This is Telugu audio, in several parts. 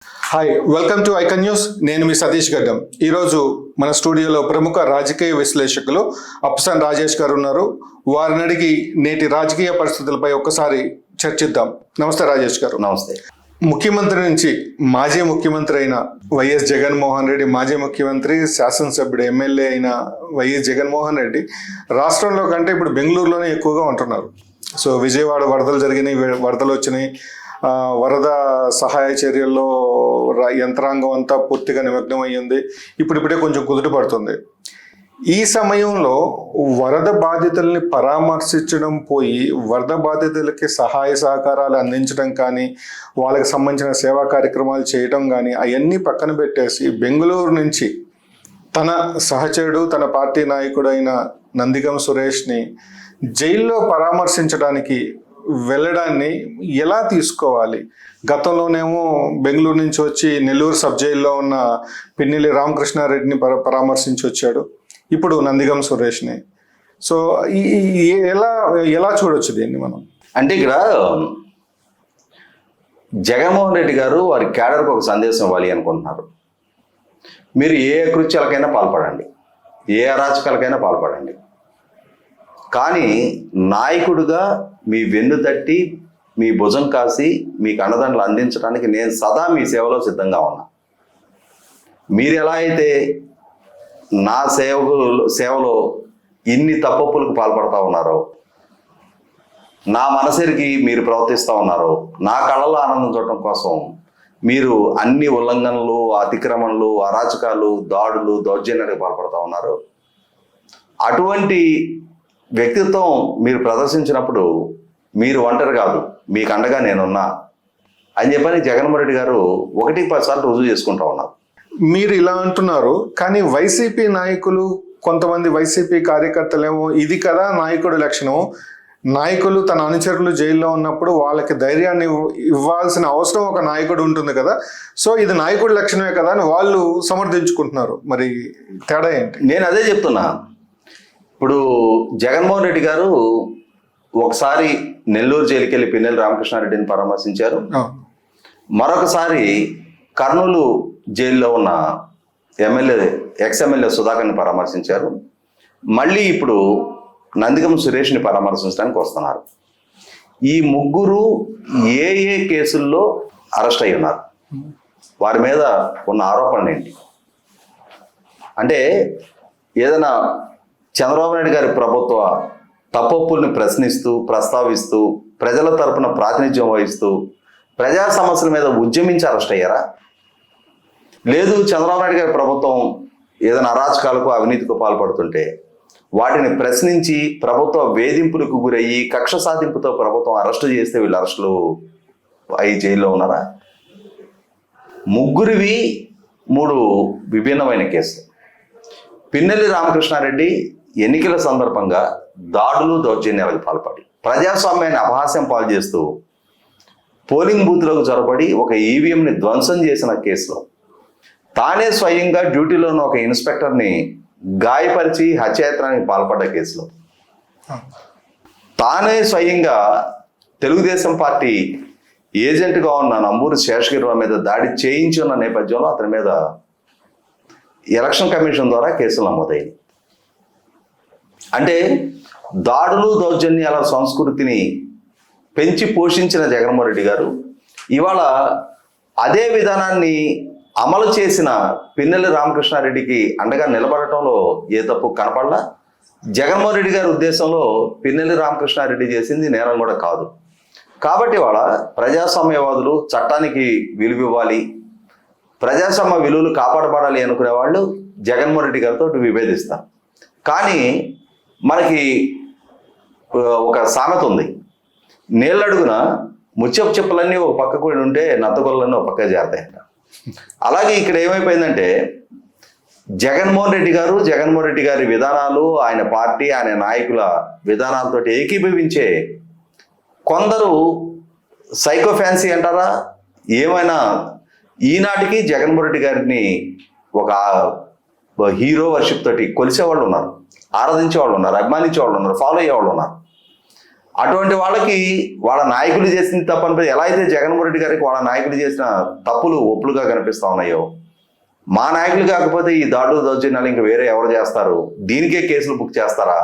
Hi, welcome to icon news. నేను మీ సతీష్ గడ్డం. ఈరోజు మన స్టూడియోలో ప్రముఖ రాజకీయ విశ్లేషకులు అప్సన్ రాజేష్ గారు ఉన్నారు. వారిని అడిగి నేటి రాజకీయ పరిస్థితులపై ఒక్కసారి చర్చిద్దాం. నమస్తే రాజేష్ గారు. నమస్తే. ముఖ్యమంత్రి నుంచి మాజీ ముఖ్యమంత్రి అయిన వైఎస్ జగన్మోహన్ రెడ్డి, మాజీ ముఖ్యమంత్రి, శాసనసభ్యుడు, ఎమ్మెల్యే అయిన వైఎస్ జగన్మోహన్ రెడ్డి రాష్ట్రంలో కంటే ఇప్పుడు బెంగళూరులోనే ఎక్కువగా ఉంటున్నారు. సో విజయవాడ వరదలు జరిగినాయి, వరదలు వచ్చినాయి. వరద సహాయ చర్యల్లో యంత్రాంగం అంతా పూర్తిగా నిమగ్నం అయ్యింది. ఇప్పుడిప్పుడే కొంచెం కుదుట పడుతుంది. ఈ సమయంలో వరద బాధితుల్ని పరామర్శించడం పోయి వరద బాధితులకి సహాయ సహకారాలు అందించడం కానీ, వాళ్ళకి సంబంధించిన సేవా కార్యక్రమాలు చేయడం కానీ అవన్నీ పక్కన పెట్టేసి బెంగళూరు నుంచి తన సహచరుడు, తన పార్టీ నాయకుడైన నందిగం సురేష్ని జైల్లో పరామర్శించడానికి వెళ్ళడాన్ని ఎలా తీసుకోవాలి? గతంలోనేమో బెంగళూరు నుంచి వచ్చి నెల్లూరు సబ్ జైల్లో ఉన్న పిన్నెల్లి రామకృష్ణారెడ్డిని పరామర్శించి వచ్చాడు, ఇప్పుడు నందిగం సురేష్ని. సో ఎలా చూడొచ్చు దీన్ని మనం? అంటే ఇక్కడ జగన్మోహన్ రెడ్డి గారు వారి క్యాడర్కి ఒక సందేశం ఇవ్వాలి అనుకుంటున్నారు. మీరు ఏ కృత్యాలకైనా పాల్పడండి, ఏ అరాచకాలకైనా పాల్పడండి, కానీ నాయకుడిగా మీ వెన్ను తట్టి, మీ భుజం కాసి, మీకు అండదండలు అందించడానికి నేను సదా మీ సేవలో సిద్ధంగా ఉన్నా. మీరు ఎలా అయితే నా సేవలో ఇన్ని తప్పప్పులకు పాల్పడతా ఉన్నారో, నా మనసరికి మీరు ప్రవర్తిస్తూ ఉన్నారో, నా కళ్ళలో ఆనందం చూడటం కోసం మీరు అన్ని ఉల్లంఘనలు, అతిక్రమణలు, అరాచకాలు, దాడులు, దౌర్జన్యాలకు పాల్పడతా ఉన్నారు. అటువంటి వ్యక్తిత్వం మీరు ప్రదర్శించినప్పుడు మీరు ఒంటరి కాదు, మీకు అండగా నేనున్నా అని చెప్పని జగన్మోహన్ రెడ్డి గారు 1-10 సార్లు రుజువు చేసుకుంటా ఉన్నారు. మీరు ఇలా అంటున్నారు, కానీ వైసీపీ నాయకులు, కొంతమంది వైసీపీ కార్యకర్తలేమో ఇది కదా నాయకుడి లక్షణం, నాయకులు తన అనుచరులు జైల్లో ఉన్నప్పుడు వాళ్ళకి ధైర్యాన్ని ఇవ్వాల్సిన అవసరం ఒక నాయకుడు ఉంటుంది కదా, సో ఇది నాయకుడి లక్షణమే కదా అని వాళ్ళు సమర్థించుకుంటున్నారు. మరి తేడా ఏంటి? నేను అదే చెప్తున్నా. ఇప్పుడు జగన్మోహన్ రెడ్డి గారు ఒకసారి నెల్లూరు జైలుకి వెళ్ళి పిన్నెల్లి రామకృష్ణారెడ్డిని పరామర్శించారు. మరొకసారి కర్నూలు జైల్లో ఉన్న ఎక్స్-ఎమ్మెల్యే సుధాకర్ని పరామర్శించారు. మళ్ళీ ఇప్పుడు నందిగం సురేష్ని పరామర్శించడానికి వస్తున్నారు. ఈ ముగ్గురు ఏ కేసుల్లో అరెస్ట్ అయి ఉన్నారు? వారి మీద ఉన్న ఆరోపణలు ఏంటి? అంటే ఏదైనా చంద్రబాబు నాయుడు గారి ప్రభుత్వ తప్పొప్పుల్ని ప్రస్తావిస్తూ ప్రజల తరపున ప్రాతినిధ్యం వహిస్తూ ప్రజా సమస్యల మీద ఉద్యమించి అరెస్ట్ అయ్యారా? లేదు, చంద్రబాబు నాయుడు గారి ప్రభుత్వం ఏదైనా అరాచకాలకు, అవినీతికి పాల్పడుతుంటే వాటిని ప్రశ్నించి ప్రభుత్వ వేధింపులకు గురయ్యి కక్ష సాధింపుతో ప్రభుత్వం అరెస్టు చేస్తే వీళ్ళు అరెస్టులు అయి జైల్లో ఉన్నారా? ముగ్గురివి 3 విభిన్నమైన కేసులు. పిన్నెల్లి రామకృష్ణారెడ్డి ఎన్నికల సందర్భంగా దాడులు, దౌర్జన్యాలకు పాల్పడి ప్రజాస్వామ్యాన్ని అపహాస్యం పాలు చేస్తూ పోలింగ్ బూత్లకు చొరబడి ఒక ఈవీఎంని ధ్వంసం చేసిన కేసులో, తానే స్వయంగా డ్యూటీలో ఉన్న ఒక ఇన్స్పెక్టర్ని గాయపరిచి హత్యాయత్నానికి పాల్పడ్డ కేసులో, తానే స్వయంగా తెలుగుదేశం పార్టీ ఏజెంట్గా ఉన్న నంబూరు శేషగిరిరావు మీద దాడి చేయించి ఉన్న నేపథ్యంలో అతని మీద ఎలక్షన్ కమిషన్ ద్వారా కేసులు నమోదయ్యాయి. అంటే దాడులు, దౌర్జన్యాల సంస్కృతిని పెంచి పోషించిన జగన్మోహన్ రెడ్డి గారు ఇవాళ అదే విధానాన్ని అమలు చేసిన పిన్నెల్లి రామకృష్ణారెడ్డికి అండగా నిలబడటంలో ఏ తప్పు కనపడలా. జగన్మోహన్ రెడ్డి గారి ఉద్దేశంలో పిన్నెల్లి రామకృష్ణారెడ్డి చేసింది నేరం కూడా కాదు. కాబట్టి ఇవాళ ప్రజాస్వామ్యవాదులు చట్టానికి విలువ ఇవ్వాలి, ప్రజాస్వామ్య విలువలు కాపాడబడాలి అనుకునే వాళ్ళు జగన్మోహన్ రెడ్డి గారితో విభేదిస్తారు. కానీ మనకి ఒక సామెత ఉంది, నీళ్ళడుగున ముత్యపు చెప్పులన్నీ ఒక పక్కకు ఉంటే నత్తగొల్లన్నీ ఒక పక్క చేరతాయంట. అలాగే ఇక్కడ ఏమైపోయిందంటే జగన్మోహన్ రెడ్డి గారి విధానాలు, ఆయన పార్టీ, ఆయన నాయకుల విధానాలతో ఏకీభవించే కొందరు సైకో ఫ్యాన్సీ అంటారా ఏమైనా ఈనాటికి జగన్మోహన్ రెడ్డి గారిని ఒక హీరో వర్షిప్ తోటి కొలిసేవాళ్ళు ఉన్నారు, ఆరాధించే వాళ్ళు ఉన్నారు, అభిమానించే వాళ్ళు ఉన్నారు, ఫాలో అయ్యే వాళ్ళు ఉన్నారు. అటువంటి వాళ్ళకి వాళ్ళ నాయకులు చేసిన తప్పని ఎలా అయితే జగన్మోహన్ రెడ్డి గారికి వాళ్ళ నాయకులు చేసిన తప్పులు ఒప్పులుగా కనిపిస్తా ఉన్నాయో, మా నాయకులు కాకపోతే ఈ దాడులు దౌర్జన్యాలు ఇంకా వేరే ఎవరు చేస్తారు, దీనికే కేసులు బుక్ చేస్తారా?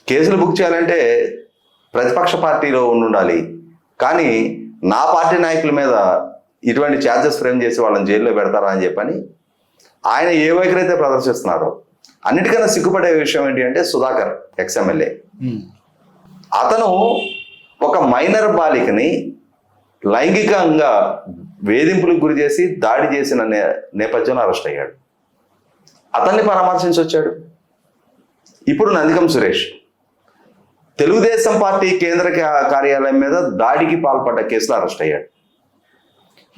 కేసులు బుక్ చేయాలంటే ప్రతిపక్ష పార్టీలో ఉండాలి, కానీ నా పార్టీ నాయకుల మీద ఇటువంటి ఛార్జెస్ ఫ్రేమ్ చేసి వాళ్ళని జైల్లో పెడతారా అని చెప్పని ఆయన ఏ వైఖరి అయితే ప్రదర్శిస్తున్నారో. అన్నిటికన్నా సిగ్గుపడే విషయం ఏంటి అంటే సుధాకర్ ఎక్స్ఎమ్మెల్యే, అతను ఒక మైనర్ బాలికని లైంగికంగా వేధింపులకు గురి చేసి దాడి చేసిన నేపథ్యంలో అరెస్ట్ అయ్యాడు. అతన్ని పరామర్శించి వచ్చాడు. ఇప్పుడు నందిగం సురేష్ తెలుగుదేశం పార్టీ కేంద్ర కార్యాలయం మీద దాడికి పాల్పడ్డ కేసులో అరెస్ట్ అయ్యాడు.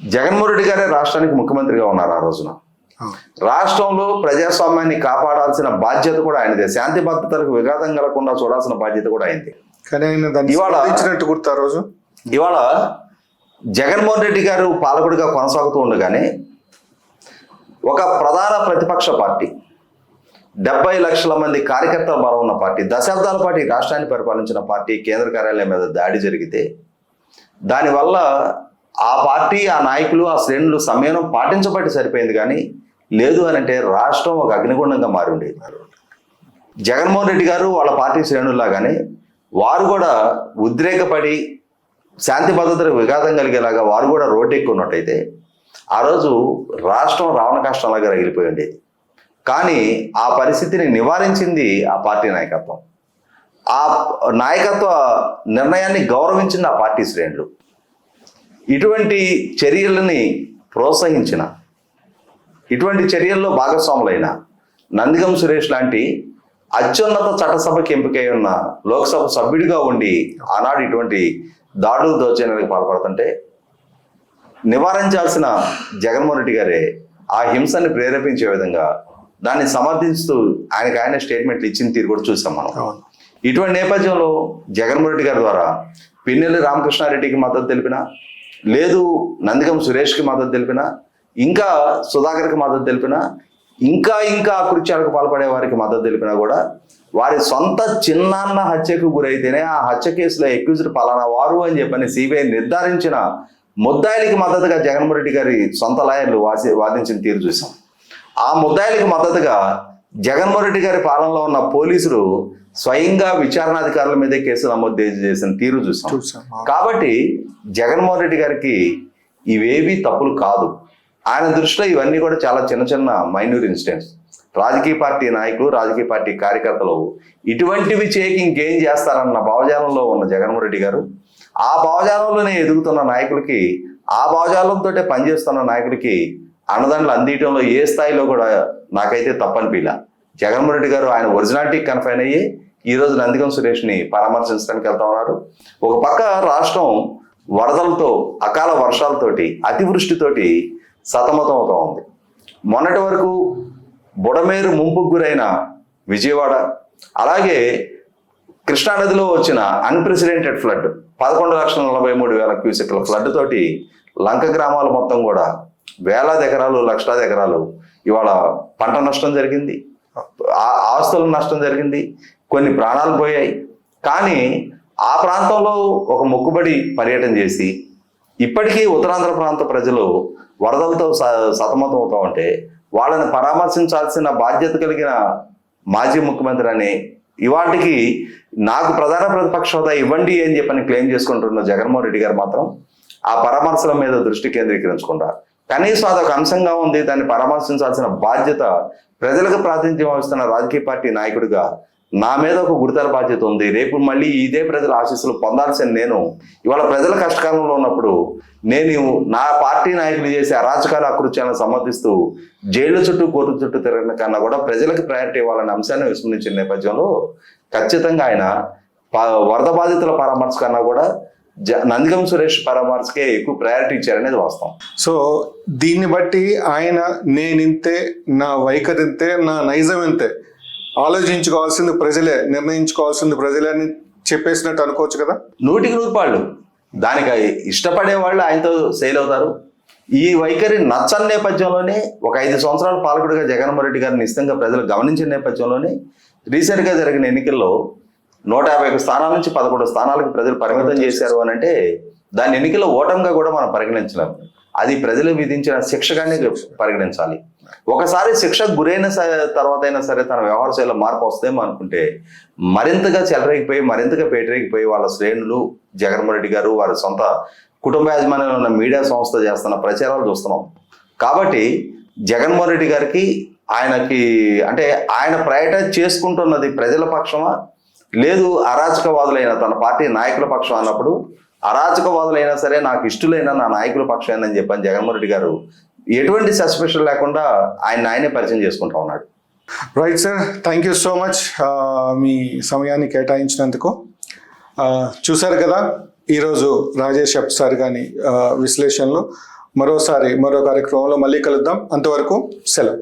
జగన్మోహన్ రెడ్డి గారే రాష్ట్రానికి ముఖ్యమంత్రిగా ఉన్నారు ఆ రోజున. రాష్ట్రంలో ప్రజాస్వామ్యాన్ని కాపాడాల్సిన బాధ్యత కూడా ఆయనదే, శాంతి భద్రతలకు విఘాతం కలగకుండా చూడాల్సిన బాధ్యత కూడా ఆయనదే. కానీ ఆయన దాన్ని ఇచ్చినట్టు గుర్తు ఆ రోజు. ఇవాళ జగన్మోహన్ రెడ్డి గారు పాలకుడిగా కొనసాగుతూ ఉండగానే ఒక ప్రధాన ప్రతిపక్ష పార్టీ, 70 లక్షల మంది కార్యకర్తల బలం ఉన్న పార్టీ, దశాబ్దాల పాటు రాష్ట్రాన్ని పరిపాలించిన పార్టీ కేంద్ర కార్యాలయం మీద దాడి జరిగితే దానివల్ల ఆ పార్టీ, ఆ నాయకులు, ఆ శ్రేణులు సంయమనం పాటించబట్టి సరిపోయింది. కానీ లేదు అని అంటే రాష్ట్రం ఒక అగ్నిగుండంగా మారి ఉండేది. జగన్మోహన్ రెడ్డి గారు వాళ్ళ పార్టీ శ్రేణుల్లాగానే వారు కూడా ఉద్రేకపడి శాంతి భద్రతలకు విఘాతం కలిగేలాగా వారు కూడా రోడ్డెక్కున్నట్టయితే ఆ రోజు రాష్ట్రం రావణ కష్టంలాగా రగిలిపోయి ఉండేది. కానీ ఆ పరిస్థితిని నివారించింది ఆ పార్టీ నాయకత్వం. ఆ నాయకత్వ నిర్ణయాన్ని గౌరవించింది ఆ పార్టీ శ్రేణులు. ఇటువంటి చర్యలని ప్రోత్సహించిన, ఇటువంటి చర్యల్లో భాగస్వాములైన నందిగం సురేష్ లాంటి అత్యున్నత చట్టసభకి ఎంపికై ఉన్న లోక్సభ సభ్యుడిగా ఉండి ఆనాడు ఇటువంటి దాడులు దౌర్జన్యాలకు పాల్పడుతుంటే నివారించాల్సిన జగన్మోహన్ రెడ్డి గారే ఆ హింసని ప్రేరేపించే విధంగా దాన్ని సమర్థిస్తూ ఆయన స్టేట్మెంట్లు ఇచ్చిన తీరు కూడా చూసాం మనం. ఇటువంటి నేపథ్యంలో జగన్మోహన్ రెడ్డి గారి ద్వారా పిన్నెల్లి రామకృష్ణారెడ్డికి మద్దతు తెలిపినా, లేదు నందిగం సురేష్కి మద్దతు తెలిపినా, ఇంకా సుధాకర్కి మద్దతు తెలిపినా, ఇంకా అకృత్యాలకు పాల్పడే వారికి మద్దతు తెలిపినా కూడా వారి సొంత చిన్నాన్న హత్యకు గురైతేనే ఆ హత్య కేసులో అక్యూజ్డ్ పలానా వారు అని చెప్పని సిబిఐ నిర్ధారించిన ముద్దాయిలకి మద్దతుగా జగన్మోహన్ రెడ్డి గారి సొంత లాయర్లు వాదించిన తీరు చూసాం. ఆ ముద్దాయిలకి మద్దతుగా జగన్మోహన్ రెడ్డి గారి పాలనలో ఉన్న పోలీసులు స్వయంగా విచారణాధికారుల మీదే కేసులు నమోదు చేసిన తీరు చూసాం. కాబట్టి జగన్మోహన్ రెడ్డి గారికి ఇవేవి తప్పులు కాదు. ఆయన దృష్టిలో ఇవన్నీ కూడా చాలా చిన్న మైన్యూర్ ఇన్సిడెంట్స్. రాజకీయ పార్టీ నాయకులు, రాజకీయ పార్టీ కార్యకర్తలు ఇటువంటివి చేయకి ఇంకేం చేస్తారన్న భావజాలంలో ఉన్న జగన్మోహన్ రెడ్డి గారు ఆ భావజాలంలోనే ఎదుగుతున్న నాయకులకి, ఆ భావజాలంతో పనిచేస్తున్న నాయకులకి అన్నదండలు అందించడంలో ఏ స్థాయిలో కూడా నాకైతే తప్పనిపిలా. జగన్మోహన్ రెడ్డి గారు ఆయన ఒరిజినాలిటీకి కన్ఫైన్ అయ్యి ఈరోజు నందిగం సురేష్ని పరామర్శించడానికి వెళ్తా ఉన్నారు. ఒక పక్క రాష్ట్రం వరదలతో, అకాల వర్షాలతోటి, అతివృష్టితోటి సతమతం అవుతూ ఉంది. మొన్నటి వరకు బుడమేరు ముంపుకు గురైన విజయవాడ, అలాగే కృష్ణానదిలో వచ్చిన అన్ప్రెసిడెంటెడ్ ఫ్లడ్ 11,43,000 క్యూసెక్ల ఫ్లడ్ తోటి లంక గ్రామాలు మొత్తం కూడా వేలాది ఎకరాలు, లక్షలాది ఎకరాలు ఇవాళ పంట నష్టం జరిగింది, ఆస్తుల నష్టం జరిగింది, కొన్ని ప్రాణాలు పోయాయి. కానీ ఆ ప్రాంతంలో ఒక మొక్కుబడి పర్యటన చేసి ఇప్పటికీ ఉత్తరాంధ్ర ప్రాంత ప్రజలు వరదలతో సతమతం అవుతూ ఉంటే వాళ్ళని పరామర్శించాల్సిన బాధ్యత కలిగిన మాజీ ముఖ్యమంత్రి అని ఇవాటికి నాకు ప్రధాన ప్రతిపక్ష హోదా ఇవ్వండి అని చెప్పని క్లెయిమ్ చేసుకుంటున్న జగన్మోహన్ రెడ్డి గారు మాత్రం ఆ పరామర్శల మీద దృష్టి కేంద్రీకరించకుండా కనీసం అదొక అంశంగా ఉంది, దాన్ని పరామర్శించాల్సిన బాధ్యత ప్రజలకు ప్రాతినిధ్యం వహిస్తున్న రాజకీయ పార్టీ నాయకుడిగా నా మీద ఒక గురుతర బాధ్యత ఉంది. రేపు మళ్ళీ ఇదే ప్రజల ఆశీస్సులు పొందాల్సిన నేను ఇవాళ ప్రజల కష్టకాలంలో ఉన్నప్పుడు నేను నా పార్టీ నాయకులు చేసే అరాచకాల అకృత్యాలను సమర్థిస్తూ జైళ్ళ చుట్టూ, కోర్టు చుట్టూ తిరగడం కన్నా కూడా ప్రజలకు ప్రయారిటీ ఇవ్వాలనే అంశాన్ని విస్మరించిన నేపథ్యంలో ఖచ్చితంగా ఆయన వరద బాధితుల పరామర్శ కన్నా కూడా నందిగం సురేష్ పరామర్శకే ఎక్కువ ప్రయారిటీ ఇచ్చారనేది వాస్తవం. సో దీన్ని బట్టి ఆయన నేనింతే, నా వైఖరి ఇంతే, నా నైజం ఇంతే, ఆలోచించుకోవాల్సింది ప్రజలే, నిర్ణయించుకోవాల్సింది ప్రజలే అని చెప్పేసినట్టు అనుకోవచ్చు కదా. 100% దానికి ఇష్టపడే వాళ్ళు ఆయనతో సెయిల్ అవుతారు. ఈ వైఖరి నచ్చని నేపథ్యంలోనే ఒక 5 సంవత్సరాల పాలకుడిగా జగన్మోహన్ రెడ్డి గారిని నిశ్చితంగా ప్రజలు గమనించిన నేపథ్యంలోనే రీసెంట్గా జరిగిన ఎన్నికల్లో 150 స్థానాల నుంచి 11 స్థానాలకు ప్రజలు పరిమితం చేశారు అని అంటే దాని ఎన్నికల ఓటంగా కూడా మనం పరిగణించలేము. అది ప్రజలు విధించిన శిక్షగానే పరిగణించాలి. ఒకసారి శిక్షకు గురైన తర్వాత అయినా సరే తన వ్యవహార శైలిలో మార్పు వస్తేమో అనుకుంటే మరింతగా చెలరేగిపోయి మరింతగా పేటరేగిపోయి వాళ్ళ శ్రేణులు జగన్మోహన్ రెడ్డి గారు వారి సొంత కుటుంబ యాజమాన్యంలో ఉన్న మీడియా సంస్థ చేస్తున్న ప్రచారాలు చూస్తున్నాం. కాబట్టి జగన్మోహన్ రెడ్డి గారికి ఆయనకి అంటే ఆయన ప్రయటన చేసుకుంటున్నది ప్రజల పక్షమా లేదు అరాచకవాదులైన తన పార్టీ నాయకుల పక్షం అన్నప్పుడు అరాచకవాదులైనా సరే నాకు ఇష్టలైన నా నాయకుల పక్షం అని చెప్పని జగన్మోహన్ రెడ్డి గారు ఎటువంటి సస్పెషన్ లేకుండా ఆయనే పరిచయం చేసుకుంటా ఉన్నాడు. Right sir, thank you so much మీ సమయాన్ని కేటాయించినందుకు. చూశారు కదా ఈరోజు రాజేష్ సార్ గారి విశ్లేషణలు. మరో కార్యక్రమంలో మళ్ళీ కలుద్దాం. అంతవరకు సెలవు.